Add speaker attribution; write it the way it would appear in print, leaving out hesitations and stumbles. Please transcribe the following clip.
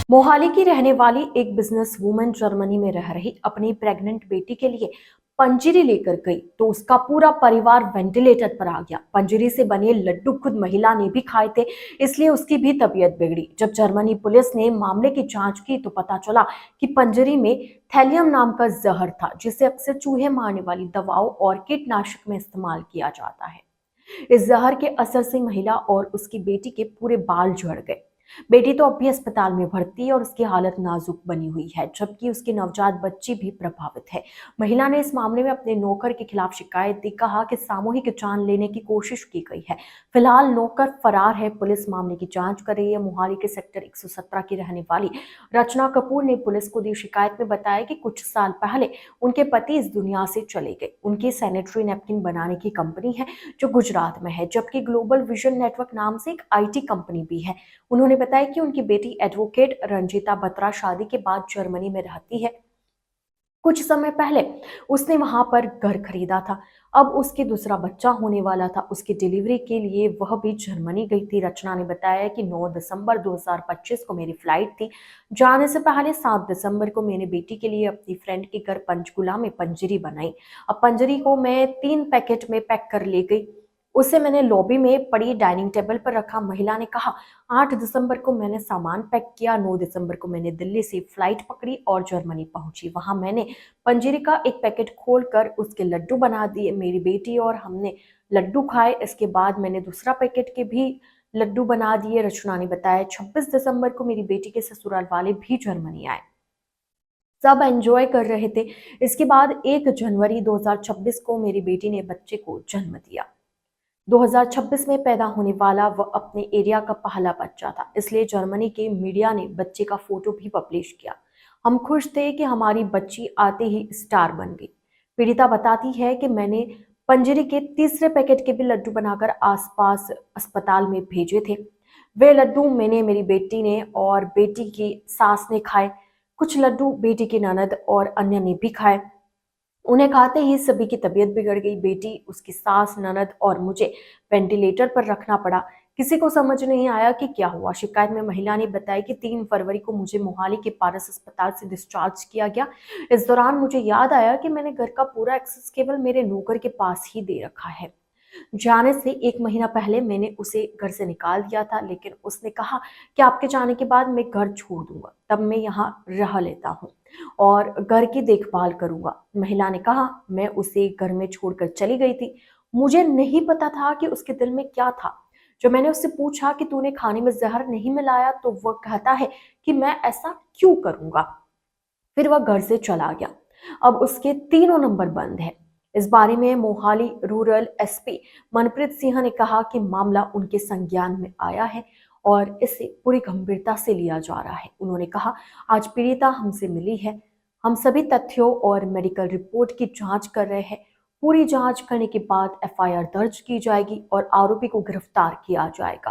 Speaker 1: मोहाली की रहने वाली एक बिजनेस वूमन जर्मनी में रह रही अपनी प्रेग्नेंट बेटी के लिए पंजीरी लेकर गई तो उसका पूरा परिवार वेंटिलेटर पर आ गया। पंजीरी से बने लड्डू खुद महिला ने भी खाए थे, इसलिए उसकी भी तबीयत बिगड़ी। जब जर्मनी पुलिस ने मामले की जांच की तो पता चला कि पंजीरी में थैलियम नाम का जहर था, जिसे अक्सर चूहे मारने वाली दवाओं और कीटनाशक में इस्तेमाल किया जाता है। इस जहर के असर से महिला और उसकी बेटी के पूरे बाल झड़ गए। बेटी तो अब भी अस्पताल में भर्ती है और उसकी हालत नाजुक बनी हुई है, जबकि उसकी नवजात बच्ची भी प्रभावित है। महिला ने इस मामले में अपने नौकर के खिलाफ शिकायत दी, कहा कि सामूहिक जान लेने की कोशिश की गई है। फिलहाल नौकर फरार है। पुलिस मामले की जांच कर रही है। मोहाली के सेक्टर 117 की रहने वाली रचना कपूर ने पुलिस को दी शिकायत में बताया कि कुछ साल पहले उनके पति इस दुनिया से चले गए। उनकी सैनिटरी नैपकिन बनाने की कंपनी है जो गुजरात में है, जबकि ग्लोबल विजन नेटवर्क नाम से एक आईटी कंपनी भी है। उन्होंने बताया कि उनकी बेटी एडवोकेट रंजीता बत्रा शादी के बाद जर्मनी में रहती है। कुछ समय पहले उसने वहां पर घर खरीदा था। अब उसके दूसरा बच्चा होने वाला था। उसकी डिलीवरी के लिए वह भी जर्मनी गई थी। रचना ने बताया कि 9 दिसंबर 2025 को मेरी फ्लाइट थी। जाने से पहले 7 दिसंबर को मैंने बेटी के लिए अपनी फ्रेंड के घर पंचकुला में पंजरी बनाई। अब पंजरी को मैं 3 पैकेट में पैक कर ले गई। उसे मैंने लॉबी में पड़ी डाइनिंग टेबल पर रखा। महिला ने कहा, 8 दिसंबर को मैंने सामान पैक किया। 9 दिसंबर को मैंने दिल्ली से फ्लाइट पकड़ी और जर्मनी पहुंची। वहां मैंने पंजीरी का एक पैकेट खोलकर उसके लड्डू बना दिए। मेरी बेटी और हमने लड्डू खाए। इसके बाद मैंने दूसरा पैकेट के भी लड्डू बना दिए। रचना ने बताया, 26 दिसंबर को मेरी बेटी के ससुराल वाले भी जर्मनी आए। सब एंजॉय कर रहे थे। इसके बाद 1 जनवरी 2026 को मेरी बेटी ने बच्चे को जन्म दिया। 2026 में पैदा होने वाला वह अपने एरिया का पहला बच्चा था, इसलिए जर्मनी के मीडिया ने बच्चे का फोटो भी पब्लिश किया। हम खुश थे कि हमारी बच्ची आते ही स्टार बन गई। पीड़िता बताती है कि मैंने पंजरी के तीसरे पैकेट के भी लड्डू बनाकर आसपास अस्पताल में भेजे थे। वे लड्डू मैंने, मेरी बेटी ने और बेटी की सास ने खाए। कुछ लड्डू बेटी की ननद और अन्य ने भी खाए। उन्हें खाते ही सभी की तबीयत बिगड़ गई। बेटी, उसकी सास, ननद और मुझे वेंटिलेटर पर रखना पड़ा। किसी को समझ नहीं आया कि क्या हुआ। शिकायत में महिला ने बताया कि 3 फरवरी को मुझे मोहाली के पारस अस्पताल से डिस्चार्ज किया गया। इस दौरान मुझे याद आया कि मैंने घर का पूरा एक्सेस केवल मेरे नौकर के पास ही दे रखा है। जाने से 1 महीना पहले मैंने उसे घर से निकाल दिया था, लेकिन उसने कहा कि आपके जाने के बाद मैं घर छोड़ दूंगा, तब मैं यहाँ रह लेता हूँ और घर की देखभाल करूंगा। महिला ने कहा, मैं उसे घर में छोड़कर चली गई थी। मुझे नहीं पता था कि उसके दिल में क्या था। जब मैंने उससे पूछा कि तूने खाने में जहर नहीं मिलाया, तो वह कहता है कि मैं ऐसा क्यों करूंगा। फिर वह घर से चला गया। अब उसके तीनों नंबर बंद है। इस बारे में मोहाली रूरल एसपी मनप्रीत सिंह ने कहा कि मामला उनके संज्ञान में आया है और इसे पूरी गंभीरता से लिया जा रहा है। उन्होंने कहा, आज पीड़िता हमसे मिली है। हम सभी तथ्यों और मेडिकल रिपोर्ट की जांच कर रहे हैं। पूरी जांच करने के बाद एफआईआर दर्ज की जाएगी और आरोपी को गिरफ्तार किया जाएगा।